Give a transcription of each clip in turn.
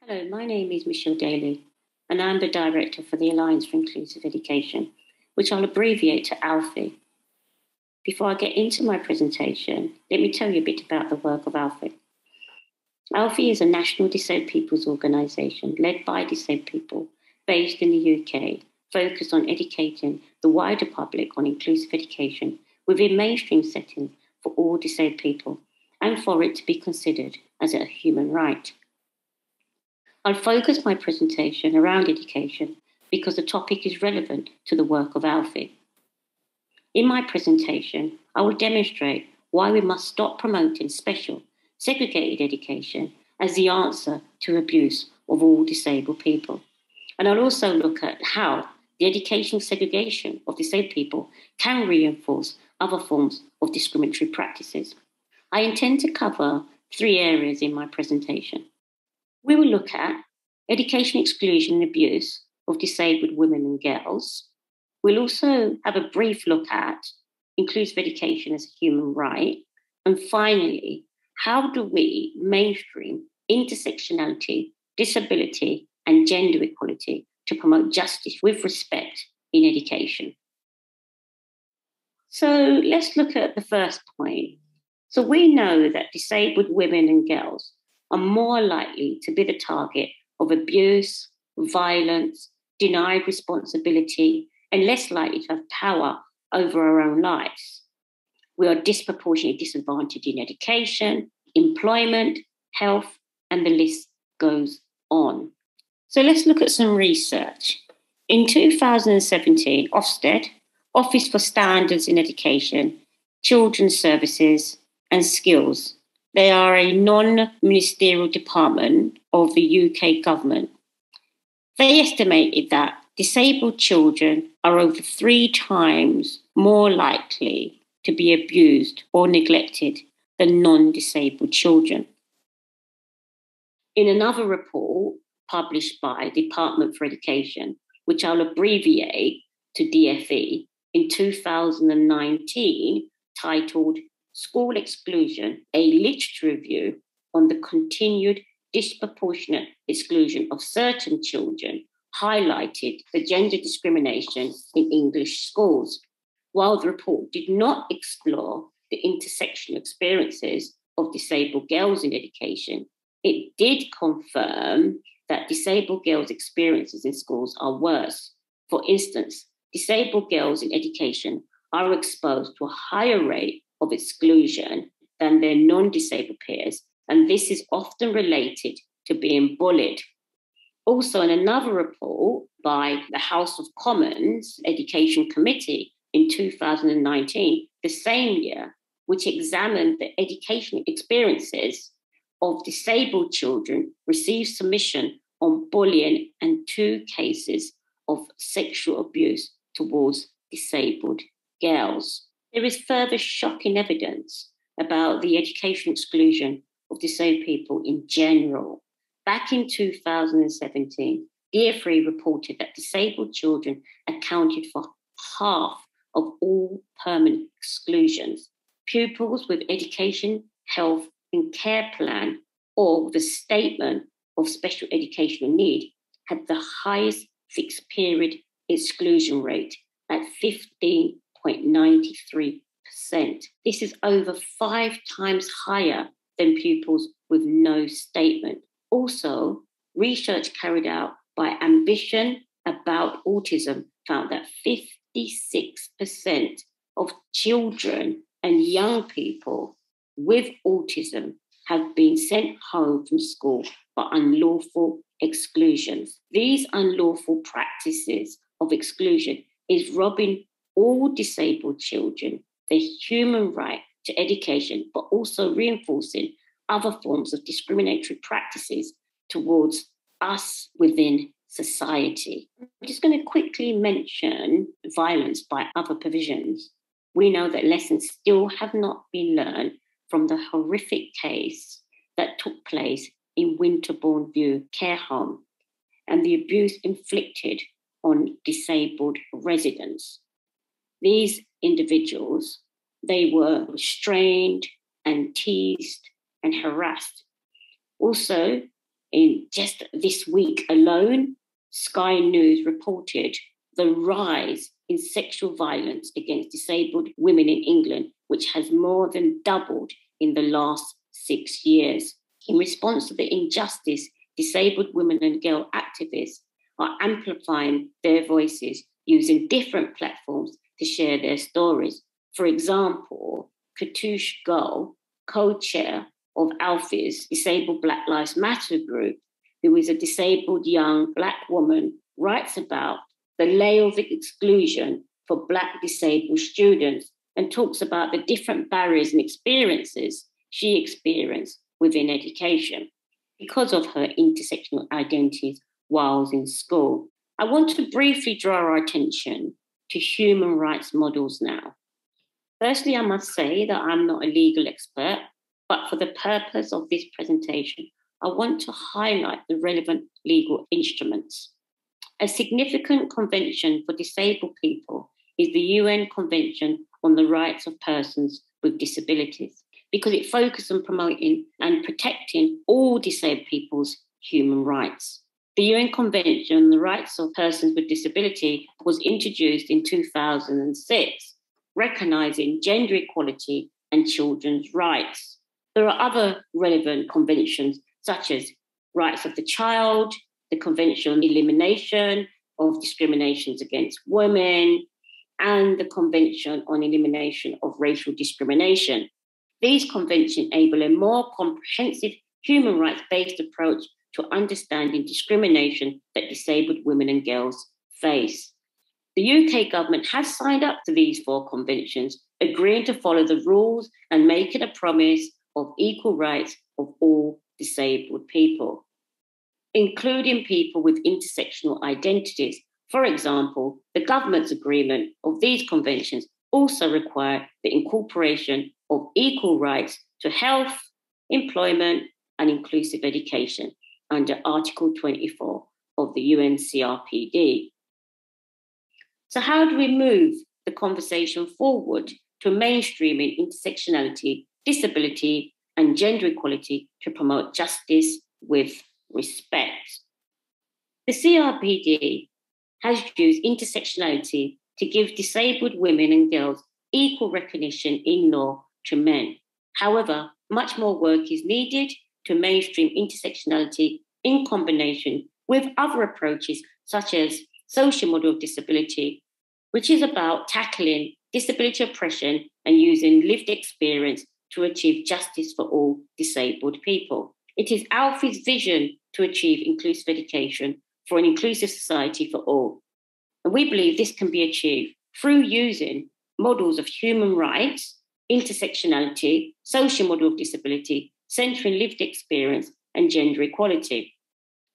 Hello, my name is Michelle Daley, and I'm the Director for the Alliance for Inclusive Education, which I'll abbreviate to ALFI. Before I get into my presentation, let me tell you a bit about the work of ALFI. ALFI is a national disabled people's organisation led by disabled people based in the UK, focused on educating the wider public on inclusive education within mainstream settings for all disabled people and for it to be considered as a human right. I'll focus my presentation around education because the topic is relevant to the work of ALFI. In my presentation, I will demonstrate why we must stop promoting special, segregated education as the answer to abuse of all disabled people. And I'll also look at how the education segregation of disabled people can reinforce other forms of discriminatory practices. I intend to cover 3 areas in my presentation. We will look at education exclusion and abuse of disabled women and girls. We'll also have a brief look at inclusive education as a human right. And finally, how do we mainstream intersectionality, disability, and gender equality to promote justice with respect in education? So let's look at the first point. So we know that disabled women and girls are more likely to be the target of abuse, violence, denied responsibility, and less likely to have power over our own lives. We are disproportionately disadvantaged in education, employment, health, and the list goes on. So let's look at some research. In 2017, Ofsted, Office for Standards in Education, Children's Services and Skills, they are a non-ministerial department of the UK government. They estimated that disabled children are over 3 times more likely to be abused or neglected than non-disabled children. In another report published by Department for Education, which I'll abbreviate to DFE, in 2019, titled School Exclusion, a literature review on the continued disproportionate exclusion of certain children, highlighted the gender discrimination in English schools. While the report did not explore the intersectional experiences of disabled girls in education, it did confirm that disabled girls' experiences in schools are worse. For instance, disabled girls in education are exposed to a higher rate of exclusion than their non-disabled peers, and this is often related to being bullied. Also, in another report by the House of Commons Education Committee in 2019, the same year, which examined the educational experiences of disabled children, received submission on bullying and 2 cases of sexual abuse towards disabled girls. There is further shocking evidence about the education exclusion of disabled people in general. Back in 2017, DFE reported that disabled children accounted for half of all permanent exclusions. Pupils with education, health, and care plan, or with a statement of special educational need, had the highest fixed period exclusion rate at 15.93%. This is over 5 times higher than pupils with no statement. Also, research carried out by Ambition about autism found that 56% of children and young people with autism have been sent home from school for unlawful exclusions. These unlawful practices of exclusion is robbing all disabled children the human right to education, but also reinforcing other forms of discriminatory practices towards us within society. I'm just going to quickly mention violence by other provisions. We know that lessons still have not been learned from the horrific case that took place in Winterbourne View Care Home and the abuse inflicted on disabled residents. These individuals, they were restrained and teased and harassed. Also, In just this week alone, Sky News reported the rise in sexual violence against disabled women in England, which has more than doubled in the last 6 years. In response to the injustice, disabled women and girl activists are amplifying their voices using different platforms to share their stories. For example, Katush Gull, co-chair of Alfie's Disabled Black Lives Matter group, who is a disabled young Black woman, writes about the layer of exclusion for Black disabled students and talks about the different barriers and experiences she experienced within education because of her intersectional identities while in school. I want to briefly draw our attention to human rights models now. Firstly, I must say that I'm not a legal expert, but for the purpose of this presentation, I want to highlight the relevant legal instruments. A significant convention for disabled people is the UN Convention on the Rights of Persons with Disabilities, because it focuses on promoting and protecting all disabled people's human rights. The UN Convention on the Rights of Persons with Disability was introduced in 2006, recognising gender equality and children's rights. There are other relevant conventions, such as Rights of the Child, the Convention on Elimination of Discriminations Against Women, and the Convention on Elimination of Racial Discrimination. These conventions enable a more comprehensive human rights-based approach to understanding discrimination that disabled women and girls face. The UK government has signed up to these 4 conventions, agreeing to follow the rules and making a promise of equal rights of all disabled people, including people with intersectional identities. For example, the government's agreement of these conventions also require the incorporation of equal rights to health, employment, and inclusive education under Article 24 of the UNCRPD. So how do we move the conversation forward to mainstreaming intersectionality, disability, and gender equality to promote justice with respect? The CRPD has used intersectionality to give disabled women and girls equal recognition in law to men. However, much more work is needed to mainstream intersectionality in combination with other approaches, such as social model of disability, which is about tackling disability oppression and using lived experience to achieve justice for all disabled people. It is Alfie's vision to achieve inclusive education for an inclusive society for all. And we believe this can be achieved through using models of human rights, intersectionality, social model of disability, centering lived experience, and gender equality.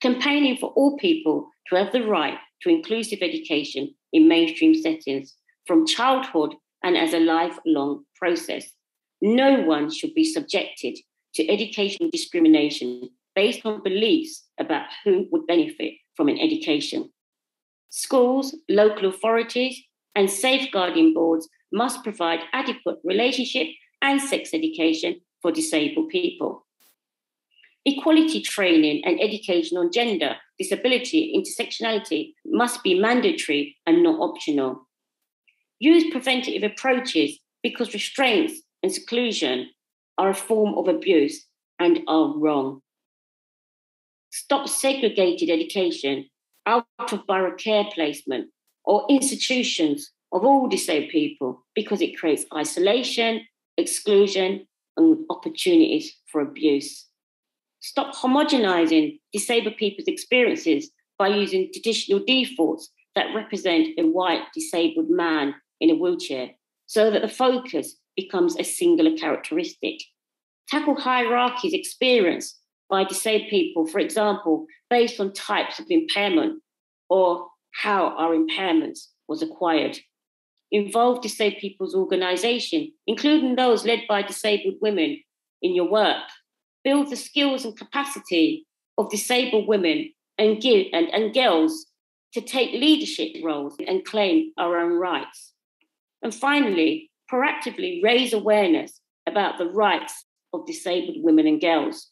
Campaigning for all people to have the right to inclusive education in mainstream settings from childhood and as a lifelong process. No one should be subjected to education discrimination based on beliefs about who would benefit from an education. Schools, local authorities, and safeguarding boards must provide adequate relationship and sex education for disabled people. Equality training and education on gender, disability, intersectionality must be mandatory and not optional. Use preventative approaches because restraints and seclusion are a form of abuse and are wrong. Stop segregated education, out of borough care placement, or institutions of all disabled people because it creates isolation, exclusion, and opportunities for abuse. Stop homogenizing disabled people's experiences by using traditional defaults that represent a white disabled man in a wheelchair so that the focus becomes a singular characteristic. Tackle hierarchies experienced by disabled people, for example, based on types of impairment or how our impairments was acquired. Involve disabled people's organisation, including those led by disabled women, in your work. Build the skills and capacity of disabled women and girls to take leadership roles and claim our own rights. And finally, proactively raise awareness about the rights of disabled women and girls.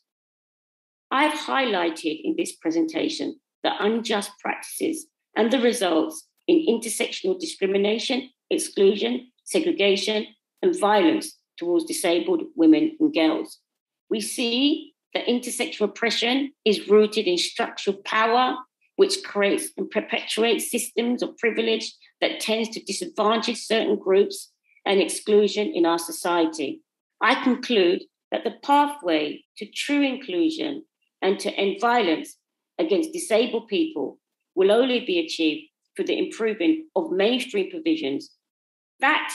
I've highlighted in this presentation the unjust practices and the results in intersectional discrimination, exclusion, segregation, and violence towards disabled women and girls. We see that intersectional oppression is rooted in structural power, which creates and perpetuates systems of privilege that tends to disadvantage certain groups and exclusion in our society. I conclude that the pathway to true inclusion and to end violence against disabled people will only be achieved through the improving of mainstream provisions that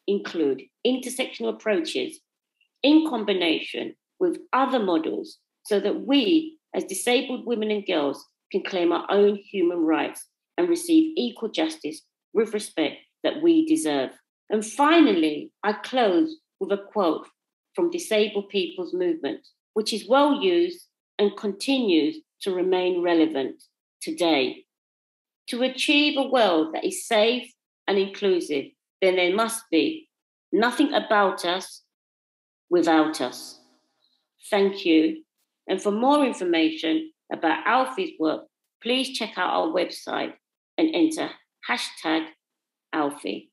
include intersectional approaches in combination with other models so that we, as disabled women and girls, can claim our own human rights and receive equal justice with respect that we deserve. And finally, I close with a quote from Disabled People's Movement, which is well used and continues to remain relevant today. To achieve a world that is safe and inclusive, then there must be nothing about us without us. Thank you. And for more information about Alfie's work, please check out our website and enter #Alfie.